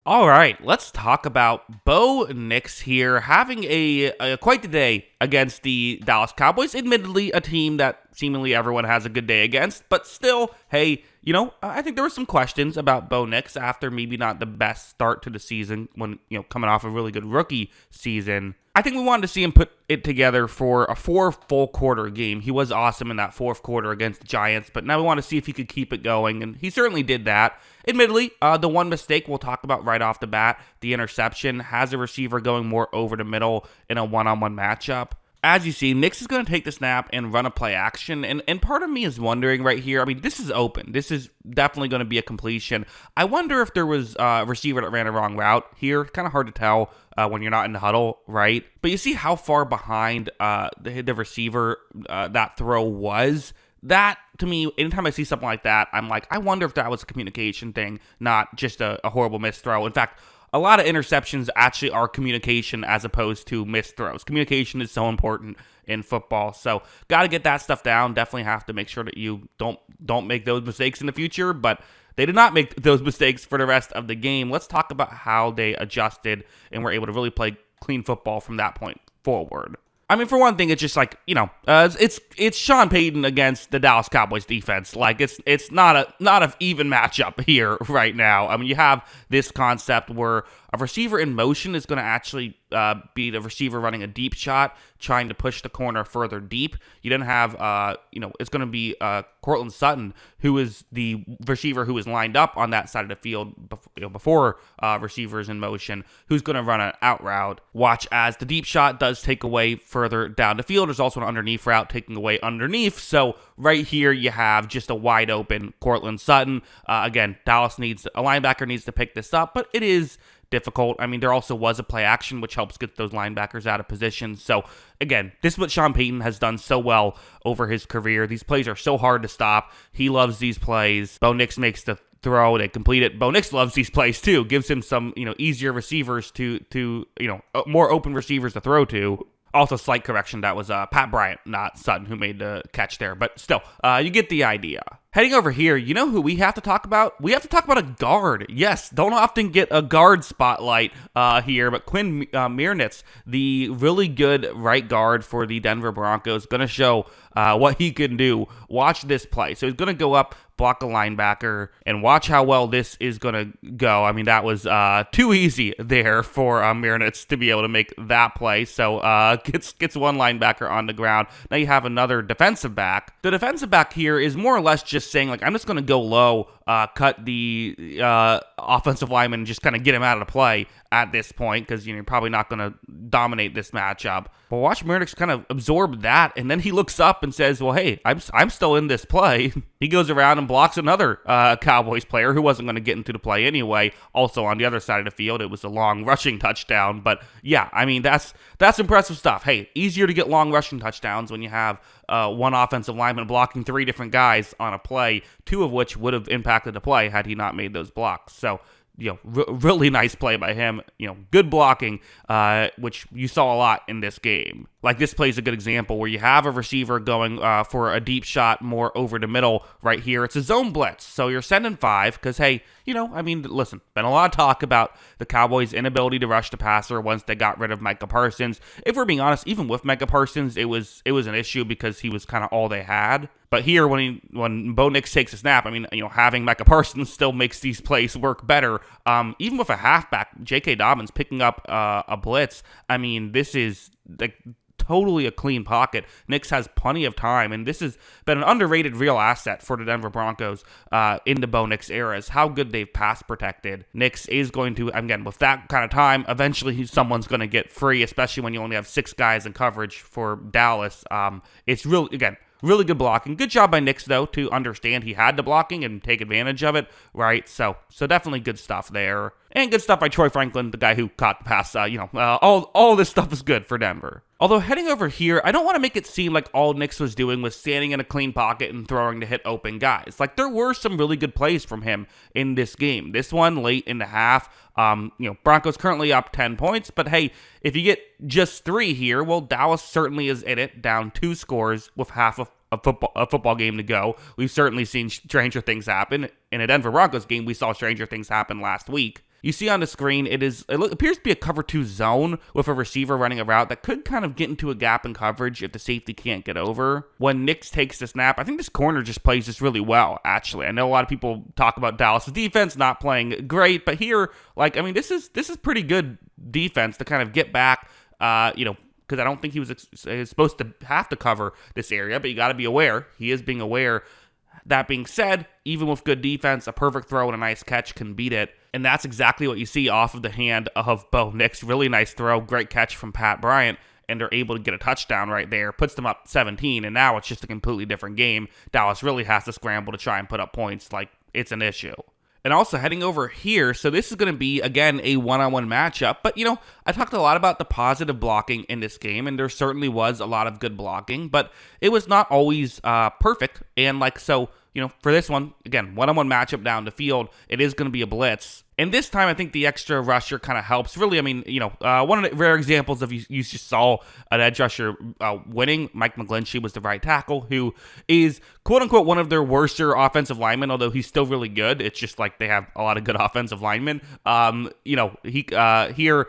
All right, let's talk about Bo Nix here having a quite the day against the Dallas Cowboys. Admittedly, a team that seemingly everyone has a good day against, but still, hey, I think there were some questions about Bo Nix after maybe not the best start to the season when, coming off a really good rookie season. I think we wanted to see him put it together for a 4 full quarter game. He was awesome in that fourth quarter against the Giants, but now we want to see if he could keep it going, and he certainly did that. Admittedly, the one mistake we'll talk about right off the bat, the interception, has a receiver going more over the middle in a one-on-one matchup. As you see, Nix is going to take the snap and run a play action, and part of me is wondering right here, this is open. This is definitely going to be a completion. I wonder if there was a receiver that ran a wrong route here. Kind of hard to tell when you're not in the huddle, right? But you see how far behind the receiver that throw was. That, to me, anytime I see something like that, I'm like, I wonder if that was a communication thing, not just a horrible missed throw. In fact, a lot of interceptions actually are communication as opposed to missed throws. Communication is so important in football, so got to get that stuff down. Definitely have to make sure that you don't make those mistakes in the future, but they did not make those mistakes for the rest of the game. Let's talk about how they adjusted and were able to really play clean football from that point forward. For one thing, it's just like, it's Sean Payton against the Dallas Cowboys defense. Like, it's not an even matchup here right now. You have this concept where a receiver in motion is going to actually be the receiver running a deep shot, trying to push the corner further deep. You then have, it's going to be Courtland Sutton, who is the receiver who is lined up on that side of the field before receivers in motion, who's going to run an out route. Watch as the deep shot does take away further down the field. There's also an underneath route taking away underneath. So right here you have just a wide open Courtland Sutton. Again, Dallas needs a linebacker needs to pick this up, but it is difficult. There also was a play action, which helps get those linebackers out of position. So, again, this is what Sean Payton has done so well over his career. These plays are so hard to stop. He loves these plays. Bo Nix makes the throw. They complete it. Bo Nix loves these plays, too. Gives him some, easier receivers to more open receivers to throw to. Also, slight correction, that was Pat Bryant, not Sutton, who made the catch there. But still, you get the idea. Heading over here, you know who we have to talk about? We have to talk about a guard. Yes, don't often get a guard spotlight here, but Quinn Mirnitz, the really good right guard for the Denver Broncos, going to show what he can do. Watch this play. So he's going to go up, block a linebacker, and watch how well this is going to go. That was too easy there for Mirnitz to be able to make that play. So gets one linebacker on the ground. Now you have another defensive back. The defensive back here is more or less just saying, like, I'm just going to go low, cut the offensive lineman and just kind of get him out of the play at this point because you're probably not going to dominate this matchup. But watch Mirnitz kind of absorb that, and then he looks up and says, well, hey, I'm still in this play. He goes around and blocks another Cowboys player who wasn't going to get into the play anyway. Also on the other side of the field, it was a long rushing touchdown. But yeah, that's impressive stuff. Hey, easier to get long rushing touchdowns when you have one offensive lineman blocking 3 different guys on a play, 2 of which would have impacted the play had he not made those blocks. So, really nice play by him. Good blocking, which you saw a lot in this game. Like, this play is a good example where you have a receiver going for a deep shot more over the middle right here. It's a zone blitz, so you're sending 5 because, hey, listen, been a lot of talk about the Cowboys' inability to rush the passer once they got rid of Micah Parsons. If we're being honest, even with Micah Parsons, it was an issue because he was kind of all they had. But here, when Bo Nix takes a snap, having Micah Parsons still makes these plays work better. Even with a halfback, J.K. Dobbins picking up a blitz, this is like totally a clean pocket. Nix has plenty of time, and this has been an underrated real asset for the Denver Broncos in the Bo Nix era, is how good they've pass protected. Nix is going to, again, with that kind of time, eventually someone's going to get free, especially when you only have 6 guys in coverage for Dallas. It's really, again, really good blocking. Good job by Nix, though, to understand he had the blocking and take advantage of it, right? So definitely good stuff there. And good stuff by Troy Franklin, the guy who caught the pass. All this stuff is good for Denver. Although heading over here, I don't want to make it seem like all Nix was doing was standing in a clean pocket and throwing to hit open guys. Like, there were some really good plays from him in this game. This one late in the half, Broncos currently up 10 points, but hey, if you get just 3 here, well, Dallas certainly is in it, down 2 scores with half of a football game to go. We've certainly seen stranger things happen. In a Denver Broncos game, we saw stranger things happen last week. You see on the screen, it appears to be a cover 2 zone with a receiver running a route that could kind of get into a gap in coverage if the safety can't get over. When Nix takes the snap, I think this corner just plays this really well, actually. I know a lot of people talk about Dallas' defense not playing great, but here, this is pretty good defense to kind of get back, because I don't think he was supposed to have to cover this area, but you got to be aware. He is being aware. That being said, even with good defense, a perfect throw and a nice catch can beat it. And that's exactly what you see off of the hand of Bo Nix. Really nice throw, great catch from Pat Bryant, and they're able to get a touchdown right there. Puts them up 17, and now it's just a completely different game. Dallas really has to scramble to try and put up points like it's an issue. And also heading over here, so this is going to be, again, a one-on-one matchup. But, I talked a lot about the positive blocking in this game, and there certainly was a lot of good blocking, but it was not always perfect. And, for this one, again, one-on-one matchup down the field, it is going to be a blitz. And this time, I think the extra rusher kind of helps. Really, one of the rare examples of you just saw an edge rusher winning. Mike McGlinchey was the right tackle, who is, quote-unquote, one of their worser offensive linemen, although he's still really good. It's just like they have a lot of good offensive linemen. Here,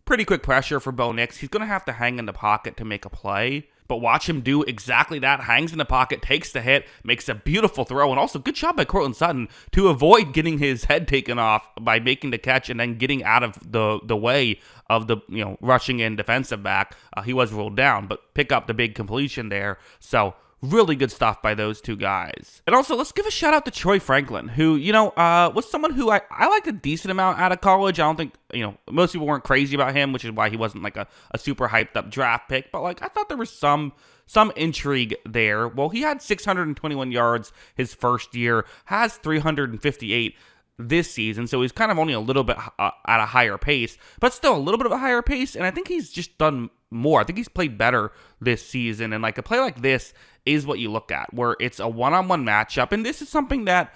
pretty quick pressure for Bo Nix. He's going to have to hang in the pocket to make a play. But watch him do exactly that. Hangs in the pocket, takes the hit, makes a beautiful throw, and also good job by Courtland Sutton to avoid getting his head taken off by making the catch and then getting out of the way of the rushing in defensive back. He was ruled down, but pick up the big completion there. So really good stuff by those two guys. And also, let's give a shout out to Troy Franklin, who, was someone who I liked a decent amount out of college. I don't think, most people weren't crazy about him, which is why he wasn't like a super hyped up draft pick. But I thought there was some intrigue there. Well, he had 621 yards his first year, has 358 this season, so he's kind of only a little bit at a higher pace, but still a little bit of a higher pace, and I think he's just done more. I think he's played better this season, and a play like this is what you look at, where it's a one-on-one matchup, and this is something that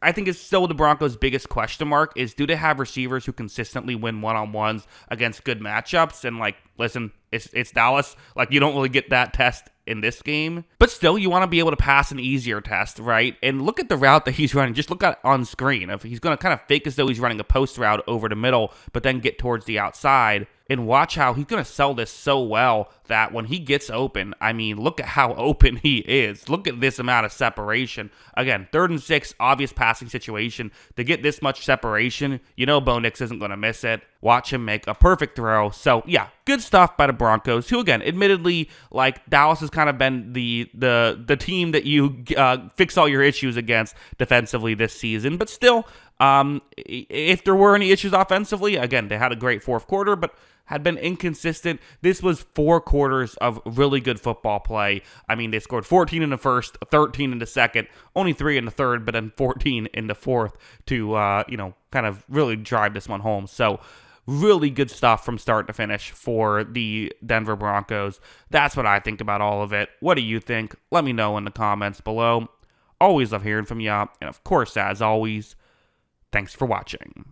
I think is still the Broncos' biggest question mark, is do they have receivers who consistently win one-on-ones against good matchups? And listen, it's Dallas. You don't really get that test in this game, but still you want to be able to pass an easier test, right? And look at the route that he's running. Just look at it on screen. If he's going to kind of fake as though he's running a post route over the middle, but then get towards the outside. And watch how he's going to sell this so well that when he gets open, look at how open he is. Look at this amount of separation. Again, 3rd and 6, obvious passing situation. To get this much separation, Bo Nix isn't going to miss it. Watch him make a perfect throw. So, yeah, good stuff by the Broncos, who, again, admittedly, Dallas has kind of been the team that you fix all your issues against defensively this season. But still, if there were any issues offensively, again, they had a great fourth quarter, but had been inconsistent. This was 4 quarters of really good football play. They scored 14 in the first, 13 in the second, only 3 in the third, but then 14 in the fourth to, kind of really drive this one home. So really good stuff from start to finish for the Denver Broncos. That's what I think about all of it. What do you think? Let me know in the comments below. Always love hearing from you. And of course, as always, thanks for watching.